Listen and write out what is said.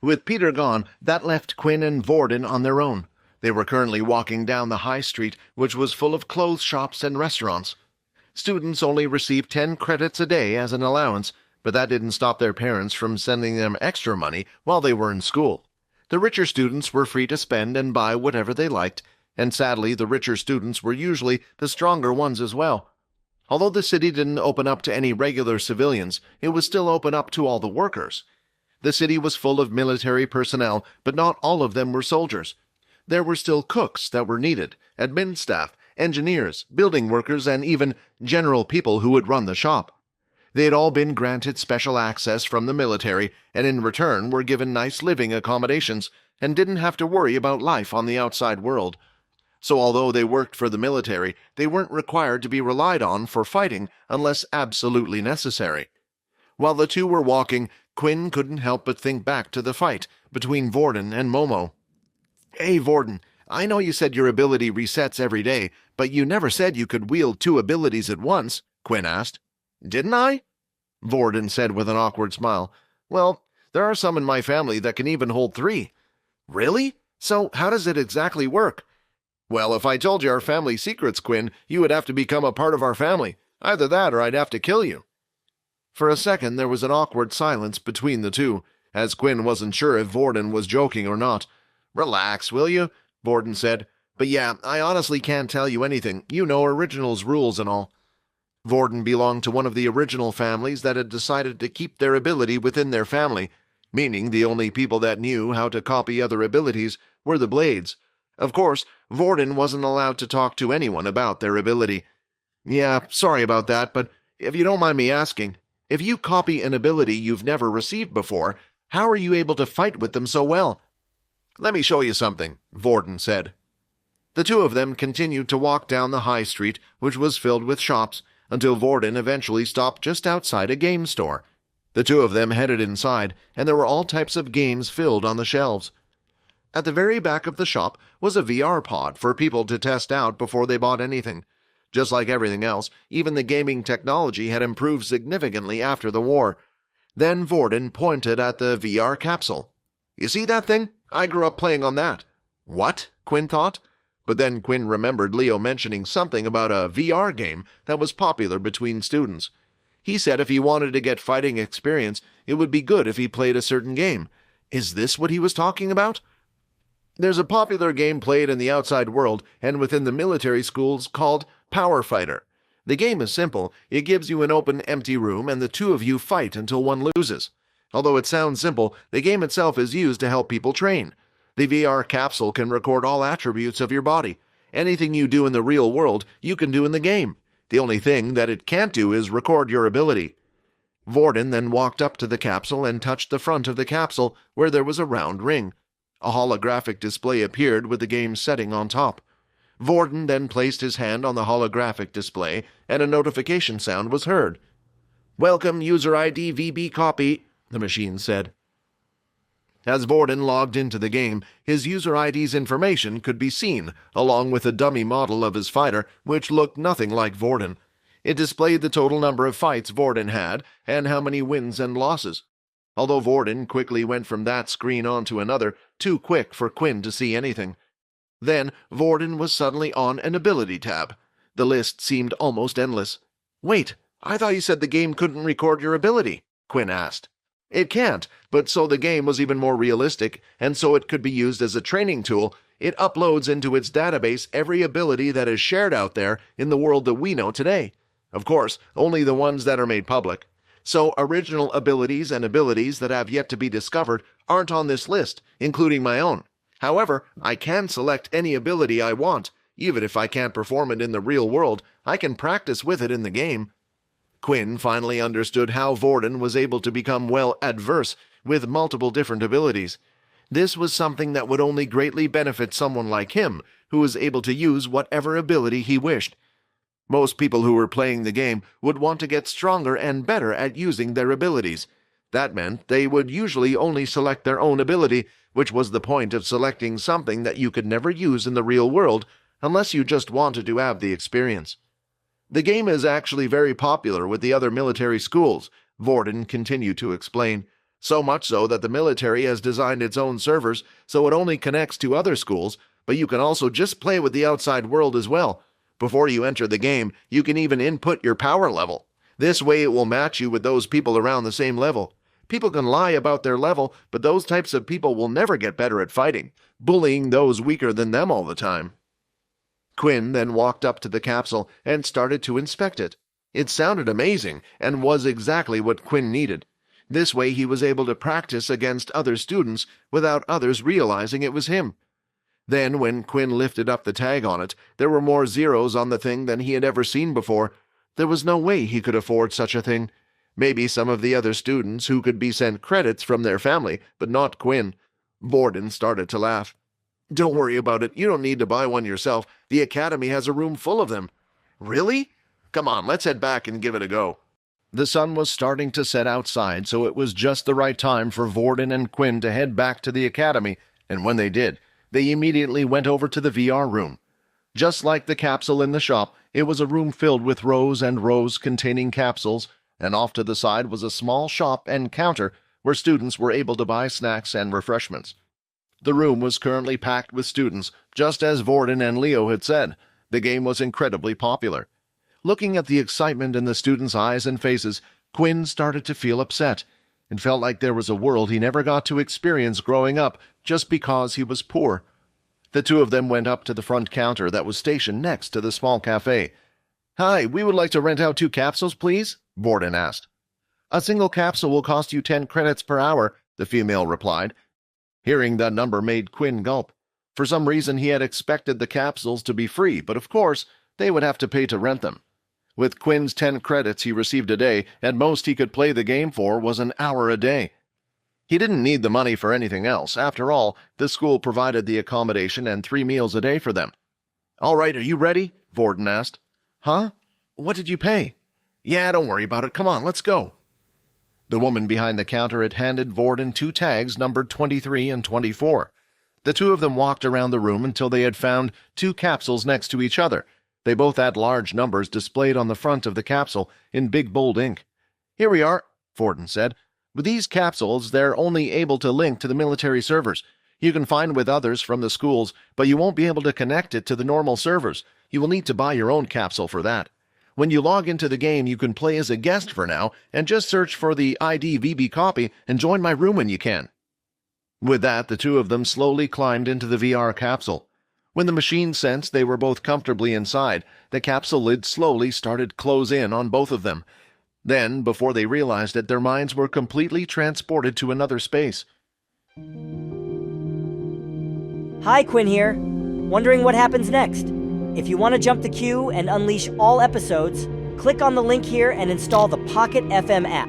With Peter gone, that left Quinn and Vorden on their own. They were currently walking down the high street, which was full of clothes shops and restaurants. Students only received 10 credits a day as an allowance, but that didn't stop their parents from sending them extra money while they were in school. The richer students were free to spend and buy whatever they liked, and sadly the richer students were usually the stronger ones as well. Although the city didn't open up to any regular civilians, it was still open up to all the workers. The city was full of military personnel, but not all of them were soldiers. There were still cooks that were needed, admin staff, engineers, building workers, and even general people who would run the shop. They had all been granted special access from the military, and in return were given nice living accommodations, and didn't have to worry about life on the outside world. So although they worked for the military, they weren't required to be relied on for fighting unless absolutely necessary. While the two were walking, Quinn couldn't help but think back to the fight between Vorden and Momo. "Hey, Vorden, I know you said your ability resets every day, but you never said you could wield 2 abilities at once," Quinn asked. "Didn't I?" Vorden said with an awkward smile. "Well, there are some in my family that can even hold 3. "Really? So how does it exactly work?" "Well, if I told you our family secrets, Quinn, you would have to become a part of our family. Either that or I'd have to kill you." For a second there was an awkward silence between the two, as Quinn wasn't sure if Vorden was joking or not. "Relax, will you?" Vorden said. "But yeah, I honestly can't tell you anything. You know Original's rules and all." Vorden belonged to one of the original families that had decided to keep their ability within their family, meaning the only people that knew how to copy other abilities were the Blades. Of course, Vorden wasn't allowed to talk to anyone about their ability. "Yeah, sorry about that, but if you don't mind me asking, if you copy an ability you've never received before, how are you able to fight with them so well?" "Let me show you something," Vorden said. The two of them continued to walk down the high street, which was filled with shops, until Vorden eventually stopped just outside a game store. The two of them headed inside, and there were all types of games filled on the shelves. At the very back of the shop was a VR pod for people to test out before they bought anything. Just like everything else, even the gaming technology had improved significantly after the war. Then Vorden pointed at the VR capsule. "You see that thing? I grew up playing on that." "What?" Quinn thought. But then Quinn remembered Leo mentioning something about a VR game that was popular between students. He said if he wanted to get fighting experience, it would be good if he played a certain game. Is this what he was talking about? "There's a popular game played in the outside world and within the military schools called Power Fighter. The game is simple. It gives you an open, empty room and the two of you fight until one loses. Although it sounds simple, the game itself is used to help people train. The VR capsule can record all attributes of your body. Anything you do in the real world, you can do in the game. The only thing that it can't do is record your ability." Vorden then walked up to the capsule and touched the front of the capsule where there was a round ring. A holographic display appeared with the game's setting on top. Vorden then placed his hand on the holographic display, and a notification sound was heard. "Welcome, user ID VB copy," the machine said. As Vorden logged into the game, his user ID's information could be seen, along with a dummy model of his fighter, which looked nothing like Vorden. It displayed the total number of fights Vorden had, and how many wins and losses. Although Vorden quickly went from that screen on to another, too quick for Quinn to see anything. Then Vorden was suddenly on an ability tab. The list seemed almost endless. "Wait, I thought you said the game couldn't record your ability," Quinn asked. "It can't, but so the game was even more realistic, and so it could be used as a training tool, it uploads into its database every ability that is shared out there in the world that we know today. Of course, only the ones that are made public. So original abilities and abilities that have yet to be discovered aren't on this list, including my own. However, I can select any ability I want. Even if I can't perform it in the real world, I can practice with it in the game." Quinn finally understood how Vorden was able to become well adverse with multiple different abilities. This was something that would only greatly benefit someone like him, who was able to use whatever ability he wished. Most people who were playing the game would want to get stronger and better at using their abilities. That meant they would usually only select their own ability, which was the point of selecting something that you could never use in the real world unless you just wanted to have the experience. "The game is actually very popular with the other military schools," Vorden continued to explain. So much so that the military has designed its own servers so it only connects to other schools, but you can also just play with the outside world as well. Before you enter the game, you can even input your power level. This way it will match you with those people around the same level. People can lie about their level, but those types of people will never get better at fighting, bullying those weaker than them all the time. Quinn then walked up to the capsule and started to inspect it. It sounded amazing and was exactly what Quinn needed. This way he was able to practice against other students without others realizing it was him. Then, when Quinn lifted up the tag on it, there were more zeros on the thing than he had ever seen before. There was no way he could afford such a thing. Maybe some of the other students who could be sent credits from their family, but not Quinn. Vorden started to laugh. "Don't worry about it. You don't need to buy one yourself. The academy has a room full of them." "Really? Come on, let's head back and give it a go." The sun was starting to set outside, so it was just the right time for Vorden and Quinn to head back to the academy, and when they did, they immediately went over to the VR room. Just like the capsule in the shop, it was a room filled with rows and rows containing capsules, and off to the side was a small shop and counter where students were able to buy snacks and refreshments. The room was currently packed with students, just as Vorden and Leo had said. The game was incredibly popular. Looking at the excitement in the students' eyes and faces, Quinn started to feel upset. It felt like there was a world he never got to experience growing up just because he was poor. The two of them went up to the front counter that was stationed next to the small cafe. "Hi, we would like to rent out 2 capsules, please?" Vorden asked. "A single capsule will cost you 10 credits per hour," the female replied. Hearing that number made Quinn gulp. For some reason he had expected the capsules to be free, but of course they would have to pay to rent them. With Quinn's 10 credits he received a day, at most he could play the game for was an hour a day. He didn't need the money for anything else. After all, the school provided the accommodation and 3 meals a day for them. "All right, are you ready?" Vorden asked. "Huh? What did you pay?" "Yeah, don't worry about it. Come on, let's go." The woman behind the counter had handed Vorden 2 tags numbered 23 and 24. The two of them walked around the room until they had found 2 capsules next to each other. They both had large numbers displayed on the front of the capsule in big bold ink. "Here we are," Vorden said. "With these capsules, they're only able to link to the military servers. You can find with others from the schools, but you won't be able to connect it to the normal servers. You will need to buy your own capsule for that. When you log into the game, you can play as a guest for now, and just search for the ID VB copy and join my room when you can." With that, the two of them slowly climbed into the VR capsule. When the machine sensed they were both comfortably inside, the capsule lid slowly started to close in on both of them. Then, before they realized it, their minds were completely transported to another space. Hi, Quinn here. Wondering what happens next? If you want to jump the queue and unleash all episodes, click on the link here and install the Pocket FM app.